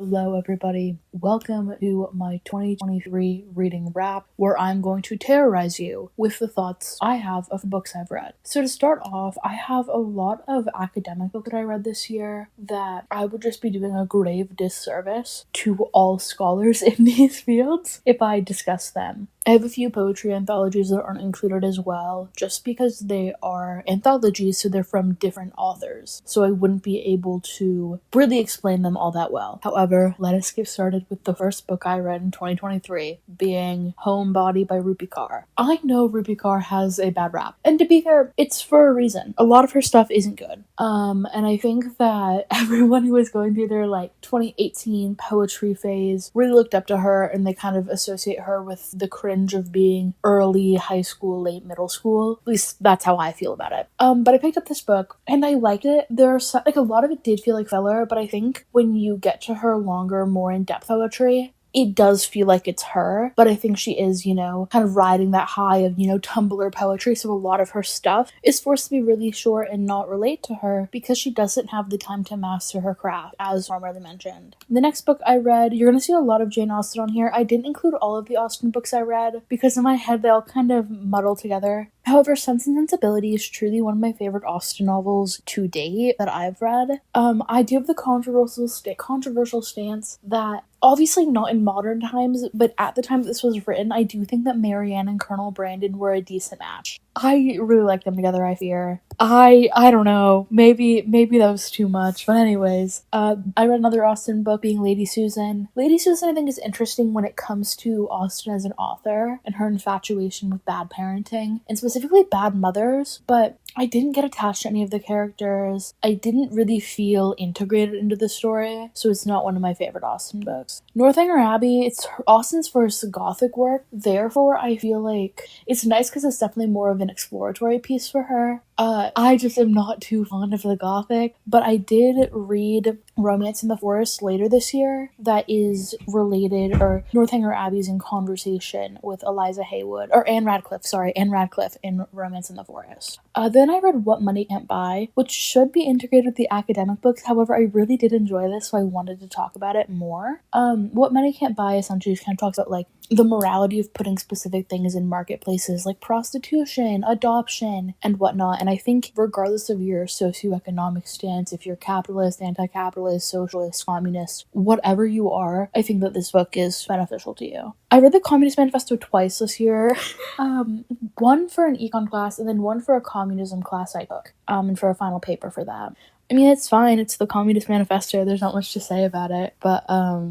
Hello everybody, welcome to my 2023 reading wrap where I'm going to terrorize you with the thoughts I have of the books I've read. So to start off, I have a lot of academic books that I read this year that I would just be doing a grave disservice to all scholars in these fields if I discuss them. I have a few poetry anthologies that aren't included as well, just because they are anthologies, so they're from different authors, so I wouldn't be able to really explain them all that well. However, let us get started with the first book I read in 2023, being Homebody by Rupi Kaur. I know Rupi Kaur has a bad rap, and to be fair, it's for a reason. A lot of her stuff isn't good. And I think that everyone who was going through their 2018 poetry phase really looked up to her, and they kind of associate her with the cringe of being early high school, late middle school. At least that's how I feel about it. But I picked up this book and I liked it. There's a lot of it did feel like filler, but I think when you get to her longer, more in-depth poetry, it does feel like it's her, but I think she is, kind of riding that high of, Tumblr poetry, so a lot of her stuff is forced to be really short and not relate to her because she doesn't have the time to master her craft, as formerly mentioned. The next book I read, you're going to see a lot of Jane Austen on here. I didn't include all of the Austen books I read because in my head they all kind of muddle together. However, Sense and Sensibility is truly one of my favorite Austen novels to date that I've read. I do have the controversial stance that obviously not in modern times, but at the time this was written, I do think that Marianne and Colonel Brandon were a decent match. I really like them together, I fear. I don't know. Maybe that was too much. But anyways, I read another Austen book being Lady Susan. Lady Susan I think is interesting when it comes to Austen as an author and her infatuation with bad parenting, and specifically bad mothers, but I didn't get attached to any of the characters. I didn't really feel integrated into the story, so it's not one of my favorite Austen books. Northanger Abbey, it's Austen's first gothic work, therefore I feel like it's nice because it's definitely more of an exploratory piece for her. I just am not too fond of the gothic, but I did read Romance in the Forest later this year that is related, or Northanger Abbey's in conversation with Anne Radcliffe in Romance in the Forest. Then I read What Money Can't Buy, which should be integrated with the academic books. However, I really did enjoy this, so I wanted to talk about it more. What Money Can't Buy essentially kind of talks about the morality of putting specific things in marketplaces like prostitution, adoption, and whatnot. And I think regardless of your socioeconomic stance, if you're capitalist, anti-capitalist, socialist, communist, whatever you are, I think that this book is beneficial to you. I read the Communist Manifesto twice this year. One for an econ class and then one for a communism class I took, and for a final paper for that. I mean, it's fine. It's the Communist Manifesto. There's not much to say about it. But,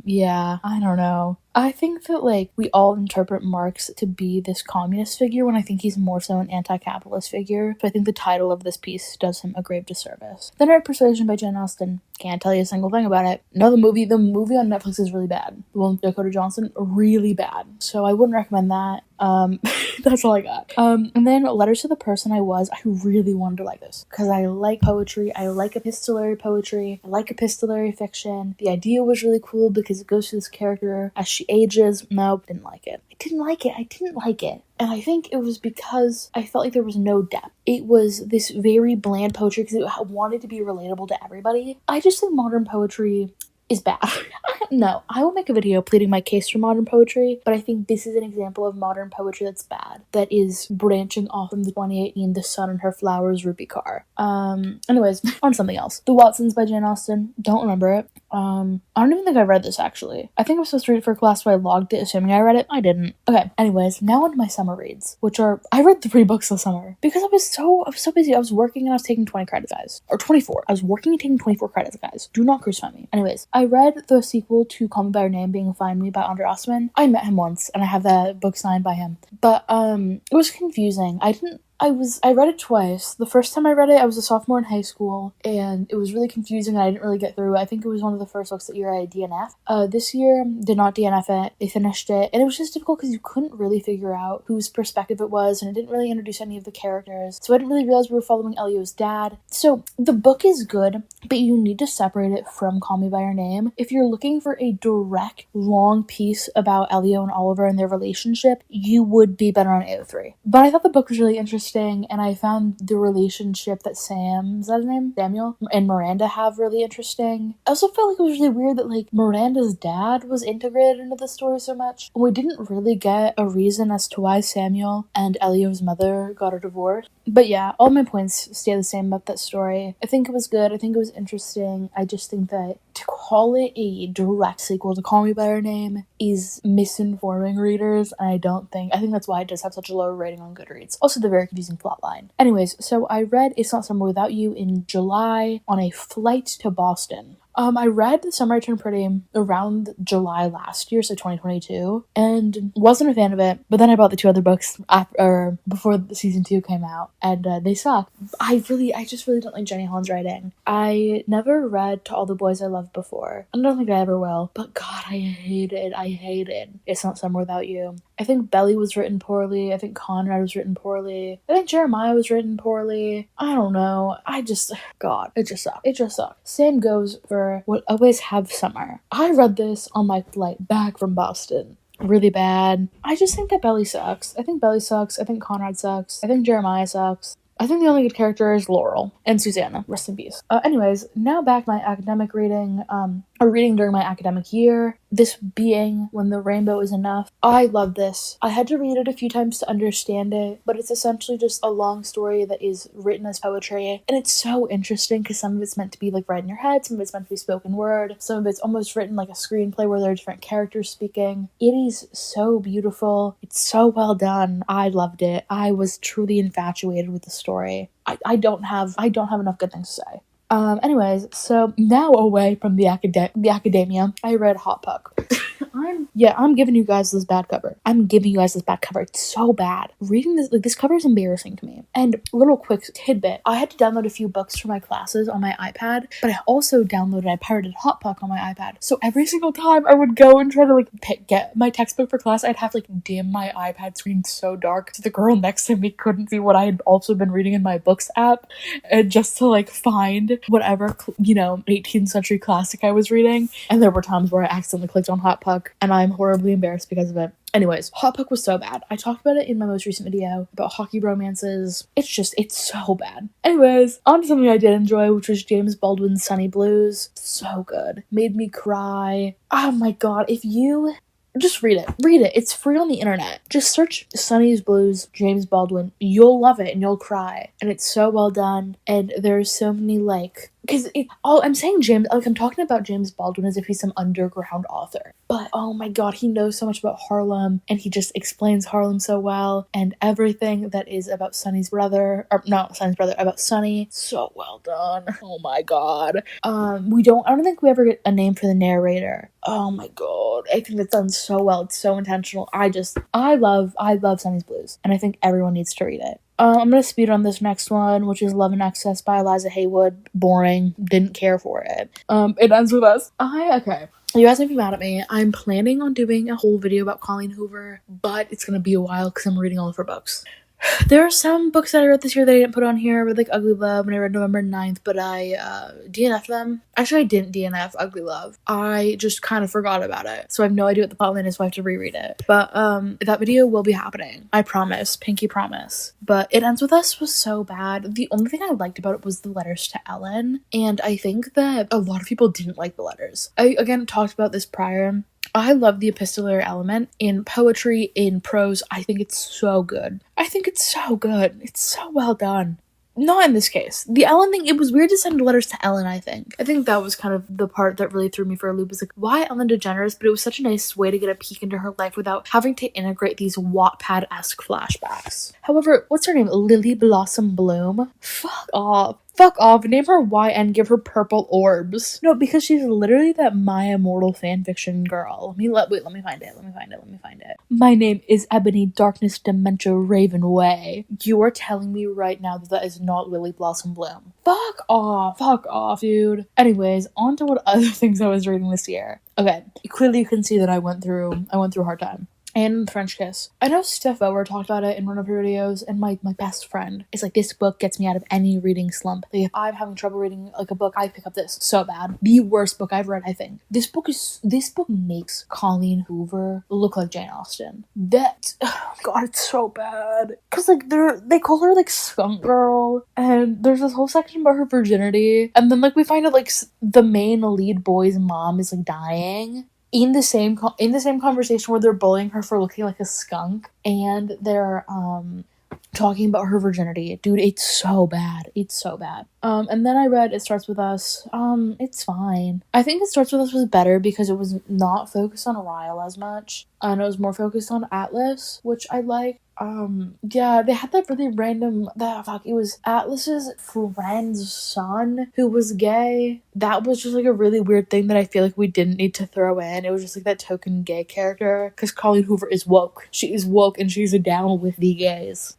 yeah, I don't know. I think that, we all interpret Marx to be this communist figure when I think he's more so an anti-capitalist figure. So I think the title of this piece does him a grave disservice. Then I read Persuasion by Jane Austen. Can't tell you a single thing about it. No, the movie on Netflix is really bad. The one with Dakota Johnson, really bad. So I wouldn't recommend that. That's all I got. And then Letters to the Person I Was. I really wanted to like this because I like poetry. I like epistolary poetry. I like epistolary fiction. The idea was really cool because it goes to this character as she ages. Nope, didn't like it. I didn't like it. And I think it was because I felt like there was no depth. It was this very bland poetry because it wanted to be relatable to everybody. I just think modern poetry is bad. No, I will make a video pleading my case for modern poetry, but I think this is an example of modern poetry that's bad, that is branching off from the 2018 The Sun and Her Flowers Rupi Kaur. Anyways, on something else. The Watsons by Jane Austen. Don't remember it. I don't even think I read this, actually. I think I was supposed to read it for a class, so I logged it, assuming I read it. I didn't. Okay, anyways, now on to my summer reads, which are, I read 3 books this summer, because I was so busy. I was working and I was taking 20 credits, guys. Or 24. I was working and taking 24 credits, guys. Do not crucify me. Anyways, I read the sequel to Call Me By Your Name, Being Find Me by Andre Osman. I met him once, and I have that book signed by him. But, it was confusing. I read it twice. The first time I read it, I was a sophomore in high school, and it was really confusing, and I didn't really get through it. I think it was one of the first books that year I DNF. This year, did not DNF it. They finished it, and it was just difficult because you couldn't really figure out whose perspective it was, and it didn't really introduce any of the characters, so I didn't really realize we were following Elio's dad. So, the book is good, but you need to separate it from Call Me By Your Name. If you're looking for a direct, long piece about Elio and Oliver and their relationship, you would be better on AO3. But I thought the book was really interesting. interesting, and I found the relationship that is that his name? Samuel? And Miranda have really interesting. I also felt like it was really weird that, like, Miranda's dad was integrated into the story so much. We didn't really get a reason as to why Samuel and Elio's mother got a divorce. But yeah, all my points stay the same about that story. I think it was good. I think it was interesting. I just think that to call it a direct sequel to Call Me By Your Name is misinforming readers, and I think that's why it does have such a low rating on Goodreads. Also, the very confusing plotline. Anyways, so I read It's Not Summer Without You in July on a flight to Boston. I read The Summer I Turned Pretty around July last year, so 2022, and wasn't a fan of it, but then I bought the two other books before the season 2 came out, and they suck. I just really don't like Jenny Holland's writing. I never read To All the Boys I Loved Before. I don't think I ever will, but God, I hated It's Not Summer Without You. I think Belly was written poorly. I think Conrad was written poorly. I think Jeremiah was written poorly. I don't know. God, it just sucked. It just sucked. Same goes for What Always Have Summer. I read this on my flight back from Boston. Really bad. I just think that Belly sucks. I think Belly sucks. I think Conrad sucks. I think Jeremiah sucks. I think the only good character is Laurel and Susanna. Rest in peace. Anyways, now back my academic reading. A reading during my academic year. This being When the Rainbow Is Enough. I love this. I had to read it a few times to understand it, but it's essentially just a long story that is written as poetry, and it's so interesting because some of it's meant to be like read in your head, some of it's meant to be spoken word, some of it's almost written like a screenplay where there are different characters speaking. It is so beautiful. It's so well done. I loved it. I was truly infatuated with the story. I don't have enough good things to say. Anyways, so now away from the academia, I read Hot Puck. I'm giving you guys this bad cover. It's so bad. Reading this cover is embarrassing to me. And a little quick tidbit, I had to download a few books for my classes on my iPad, but I also pirated Hot Puck on my iPad. So every single time I would go and try to get my textbook for class, I'd have to dim my iPad screen so dark so the girl next to me couldn't see what I had also been reading in my books app, and just to find whatever 18th century classic I was reading. And there were times where I accidentally clicked on Hot Puck, and I'm horribly embarrassed because of it. Anyways, Hot Puck was so bad. I talked about it in my most recent video about hockey romances. It's so bad. Anyways, on to something I did enjoy, which was James Baldwin's Sunny Blues. So good. Made me cry. Oh my god, if you... Just read it. It's free on the internet. Just search Sunny's Blues, James Baldwin. You'll love it and you'll cry. And it's so well done. And there's so many I'm saying James, I'm talking about James Baldwin as if he's some underground author. But oh my god, he knows so much about Harlem, and he just explains Harlem so well, and everything that is about about Sunny, so well done. Oh my god. I don't think we ever get a name for the narrator. Oh my god, I think it's done so well. It's so intentional. I love Sunny's Blues, and I think everyone needs to read it. I'm gonna speed on this next one, which is Love and Excess by Eliza Haywood. Boring. Didn't care for it. It ends with us. Okay. You guys might be mad at me. I'm planning on doing a whole video about Colleen Hoover, but it's gonna be a while because I'm reading all of her books. There are some books that I read this year that I didn't put on here. I read Ugly Love and I read November 9th, but I DNF'd them. Actually, I didn't DNF Ugly Love. I just kind of forgot about it. So I have no idea what the plotline is, so I have to reread it. But that video will be happening. I promise. Pinky promise. But It Ends With Us was so bad. The only thing I liked about it was the letters to Ellen. And I think that a lot of people didn't like the letters. I, again, talked about this prior. I love the epistolary element in poetry, in prose. I think it's so good. It's so well done. Not in this case. The Ellen thing, it was weird to send letters to Ellen, I think. I think that was kind of the part that really threw me for a loop. Was why Ellen DeGeneres? But it was such a nice way to get a peek into her life without having to integrate these Wattpad-esque flashbacks. However, what's her name? Lily Blossom Bloom? Fuck off. Name her Y and give her purple orbs. No, because she's literally that My Immortal fanfiction girl. Let me find it. My name is Ebony Darkness Dementia Raven Way. You are telling me right now that is not Lily Blossom Bloom. Fuck off, dude. Anyways, on to what other things I was reading this year. Okay, clearly you can see that I went through a hard time. and French Kiss. I know Steph Bauer talked about it in one of her videos, and my best friend is like, this book gets me out of any reading slump. Like, if I'm having trouble reading like a book, I pick up this so bad. The worst book I've read, I think. This book makes Colleen Hoover look like Jane Austen. That, oh God, it's so bad. Cause like they call her like Skunk Girl, and there's this whole section about her virginity, and then like we find out like the main lead boy's mom is like dying. In the same conversation where they're bullying her for looking like a skunk, and they're talking about her virginity. Dude, it's so bad. It's so bad. And then I read It Starts With Us. It's fine. I think It Starts With Us was better because it was not focused on Ryle as much, and it was more focused on Atlas, which I like. Yeah, they had that really random, it was Atlas's friend's son who was gay. That was just like a really weird thing that I feel like we didn't need to throw in. It was just like that token gay character, because Colleen Hoover is woke. She is woke and she's down with the gays.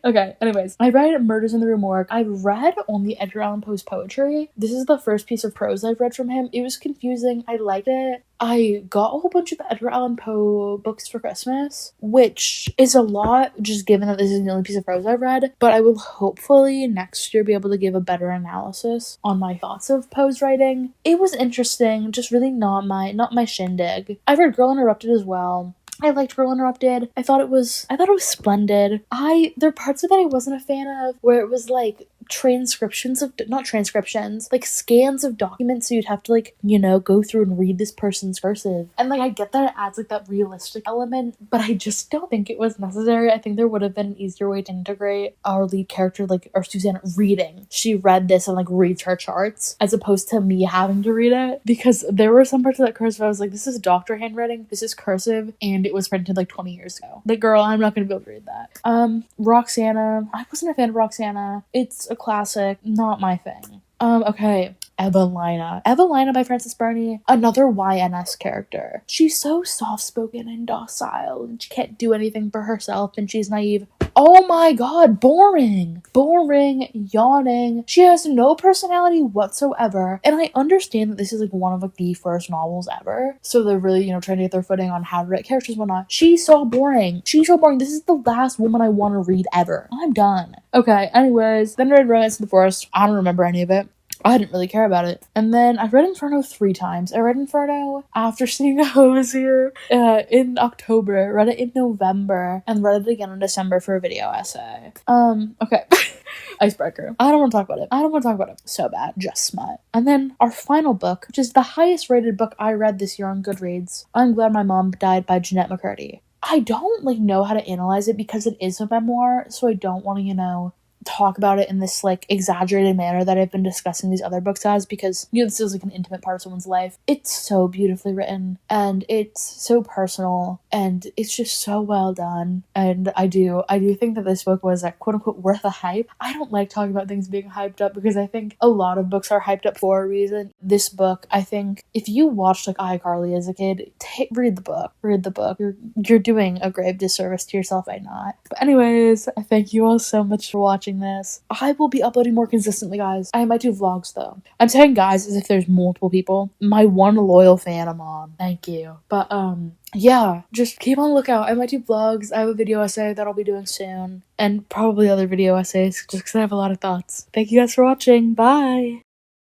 Okay, anyways, I read Murders in the Rue Morgue. I've read only Edgar Allan Poe's poetry. This is the first piece of prose I've read from him. It was confusing. I liked it. I got a whole bunch of Edgar Allan Poe books for Christmas, which is a lot, just given that this is the only piece of prose I've read, but I will hopefully next year be able to give a better analysis on my thoughts of Poe's writing. It was interesting, just really not my shindig. I read Girl Interrupted as well. I liked Girl Interrupted. I thought it was splendid. There are parts of it I wasn't a fan of, where it was like like scans of documents, so you'd have to like, go through and read this person's cursive. And like, I get that it adds like that realistic element, but I just don't think it was necessary. I think there would have been an easier way to integrate our lead character, or Susanna, reading. She read this and like reads her charts, as opposed to me having to read it, because there were some parts of that cursive I was like, this is doctor handwriting, this is cursive, and it was printed like 20 years ago. Like, girl, I'm not gonna be able to read that. Roxana. I wasn't a fan of Roxana. It's a classic, not my thing. Okay. Evelina by Frances Burney, another YNS character. She's so soft-spoken and docile, and she can't do anything for herself, and she's naive. Oh my god, boring, yawning. She has no personality whatsoever, and I understand that this is like one of like the first novels ever, so they're really, trying to get their footing on how to write characters and whatnot. She's so boring. This is the last woman I want to read ever. I'm done. Okay, anyways, then I read Romance in the Forest. I don't remember any of it. I didn't really care about it. And then I've read Inferno 3 times. I read Inferno after seeing Hozier in October, read it in November, and read it again in December for a video essay. Okay. Icebreaker. I don't want to talk about it. So bad. Just smut. And then our final book, which is the highest rated book I read this year on Goodreads, I'm Glad My Mom Died by Jeanette McCurdy. I don't know how to analyze it because it is a memoir, so I don't want to, talk about it in this exaggerated manner that I've been discussing these other books as, because this is an intimate part of someone's life. It's so beautifully written, and it's so personal, and it's just so well done. And I do think that this book was quote unquote worth a hype. I don't like talking about things being hyped up, because I think a lot of books are hyped up for a reason. This book, I think if you watched iCarly as a kid, read the book. You're doing a grave disservice to yourself by not. But anyways, I thank you all so much for watching this. I will be uploading more consistently, guys. I might do vlogs though. I'm saying guys as if there's multiple people. My one loyal fan, I'm on. Thank you. But yeah, just keep on the lookout. I might do vlogs. I have a video essay that I'll be doing soon, and probably other video essays, just because I have a lot of thoughts. Thank you guys for watching. Bye.